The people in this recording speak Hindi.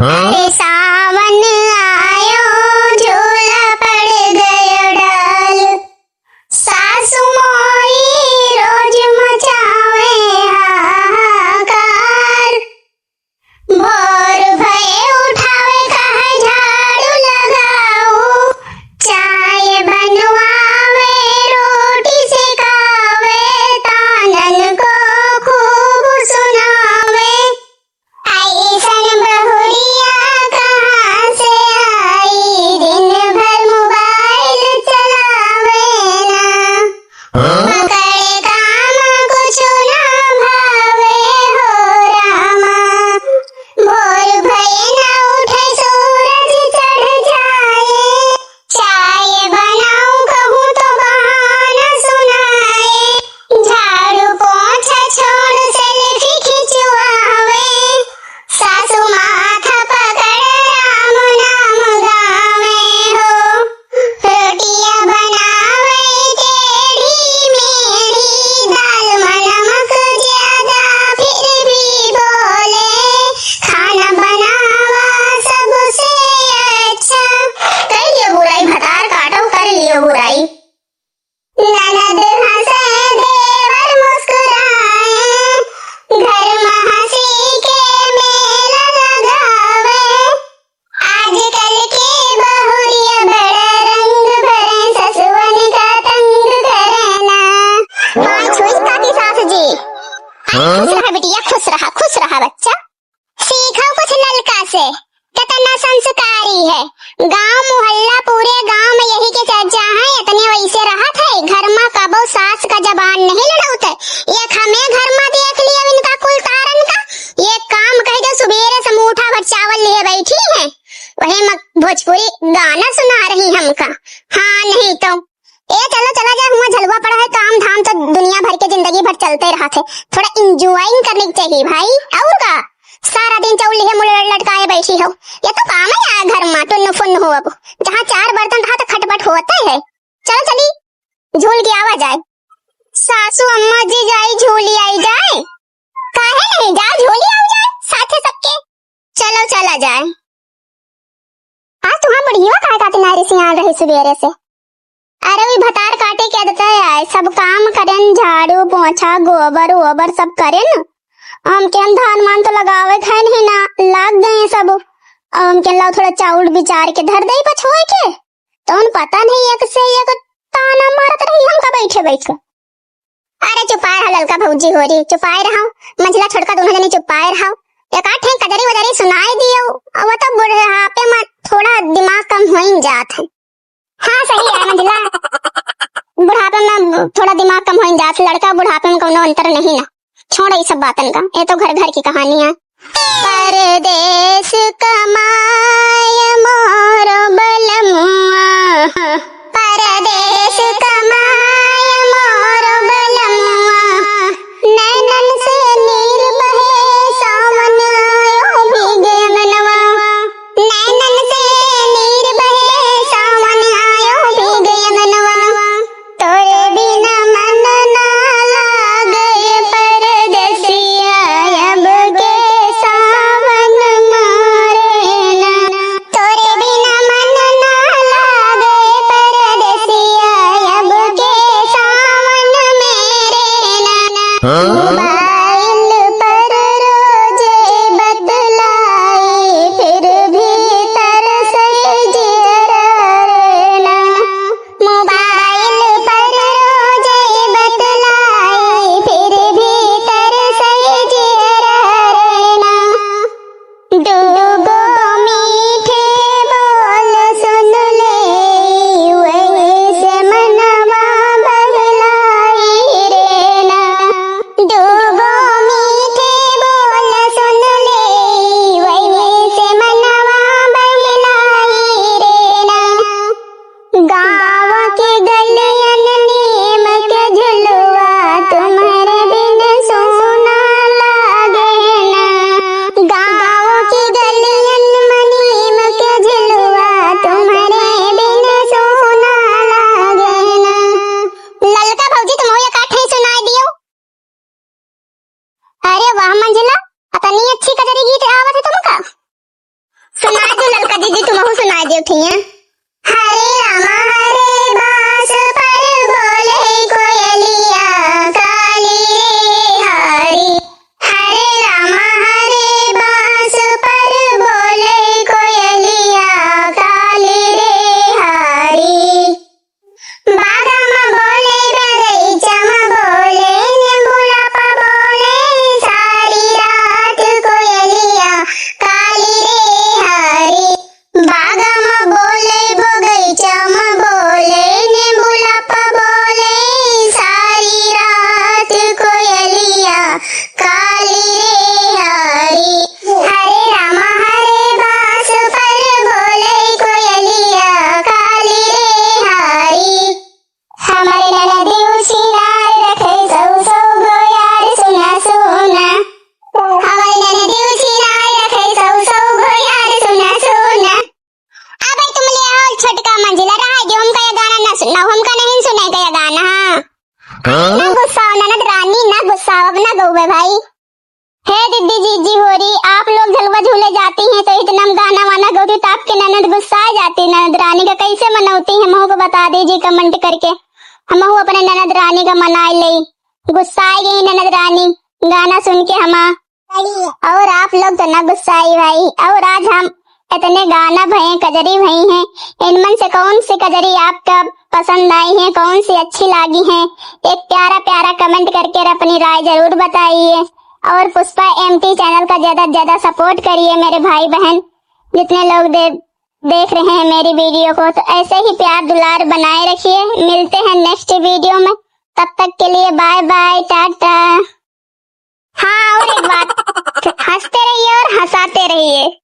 अरे सावन आयो झूला पड़ गयो डाल, सासु मोई रोज मचावे हाहाकार। भोर भये उठावे कहे झाड़ू लगाऊ, चाय बनवावे रोटी सेकावे, तानन को खूब सुनावे। ऐसन बहुरिया कहाँ से आई, दिन भर मोबाइल चलावे ना, पकड़े काम कुछ ना भावे हो रामा। भोर भये न उठे सूरज चढ़ जाए, चाय बनाऊं कहूँ तो बहाना सुनाए। झाड़ू पोंछा छोड़ सेल्फी खिंचवावे, सासु माथा पकड़े राम नाम गावे हो। रोटियां बनावे टेढ़ी मेढ़ी, दाल में नमक ज्यादा फिर भी बोले, खाना बनावा सबसे अच्छा। कर लियो बुराई भतार काटो, कर लियो बुराई। ननद हंसे देवर मुस्कुराए, घर में हंसी के मेला लगावे। आजकल के बहुरिया बड़ा रंग भरे, ससुवन का तंग करे ना। कौन छुइस्ता की सास जी? खुश रहा बिटिया, खुश रहा बच्चा। सीखो कुछ नलका से, कितना संस्कारी है। गांव मोहल्ला पूरे गांव में यही के चर्चा है, इतने वैसे रहत है। घर में कबो सास का जबान नहीं लड़ौत है। एक हमें घर में देख लिया इनका कुल तारन का। ये काम कह दो सुबेरे से मुठा भर चावल लिए बैठी है, वही भोजपुरी गाना सुना रही हमका। हाँ नहीं तो चलो चला जा, हुआ झलवा पड़ा है। काम धाम तो दुनिया भर के जिंदगी भर चलते रहा थे, थोड़ा इंजॉइंग करने की चाहिए भाई। और का सारा दिन चौलीहे मुड़े लटकाए बैठी हो, ये तो काम है यार। घर में टुन्न फुन्न हो, अब जहाँ चार बर्तन रहा तो खटपट होता है। चलो चली झूल के आवा जाए। सासू अम्मा जी जाई झूली आई जाए, काहे नहीं जा झूली आव जाए साथे सबके। चलो चला जाए। आज तुम्हारा बढ़िया काय काटे नारी से आ रही सुबेरे से। अरे वही भतार काटे के आदत है, सब काम करें, झाड़ू पोंछा गोबर वोबर सब करें न। हम के धान मान तो लगावे खाए नहीं ना, लाग गए सब। हम के लाओ थोड़ा चाउल बिचार के धर दे पछोए के, तो उन पता नहीं एक से एक ताना मारत रही हमका बैठे बैठ के। अरे चुपाए रहा ललका भौजी हो रही, चुपाए रहा। मंझला छोटका दोनों जने चुपाए रहा। एक आठ कजरी वजरी सुनाई दियो, अब वो तो बुढ़ापे में थोड़ा दिमाग कम हो ही जात है। हाँ सही है मंझला, बुढ़ापे में थोड़ा दिमाग कम हो जात। लड़का बुढ़ापे में कोनो अंतर नहीं ना। छोड़ ये सब बातन का, ये तो घर घर की कहानी है। परदेश कमाए मोर बलमुआ, परदेश कमाए मोर बलमुआ, नैनन से नीर बहे सावन आयो भीगे मनवा। नैनन से नीर बहे सावन आयो भीगे मनवा, तोरे बिना मन ना लागे परदेसिया, अब के सावन मारे ना। तोरे बिना मन ना लागे परदेसिया, अब के ना गुस्साओ ननद रानी, ना गुस्साओ, अब ना गौवे भाई। हे दीदी जीजी हो रही, आप लोग झलवा झूले जाती हैं तो इतना गाना वाना गाती तो आपके ननद गुस्सा आ जाती। ननद रानी का कैसे मनौती है, हमहू को बता दीजिए कमेंट करके, हमहू अपने ननद रानी का मना ले। गुस्सा आई गई ननद रानी गाना सुन के हमा, और आप लोग तो ना गुस्साई भाई। और आज हम इतने गाना भये कजरी भई हैं, इनमें से कौन सी कजरी आपका पसंद आई है, कौन सी अच्छी लगी है, एक प्यारा प्यारा कमेंट करके अपनी राय जरूर बताइए। और पुष्पा एमटी चैनल का ज्यादा से ज्यादा सपोर्ट करिए मेरे भाई बहन, जितने लोग देख रहे हैं मेरी वीडियो को, तो ऐसे ही प्यार दुलार बनाए रखिए। मिलते हैं नेक्स्ट वीडियो में, तब तक के लिए बाय बाय, टाटा। हाँ, और एक बात, हंसते रहिए और हंसाते रहिए।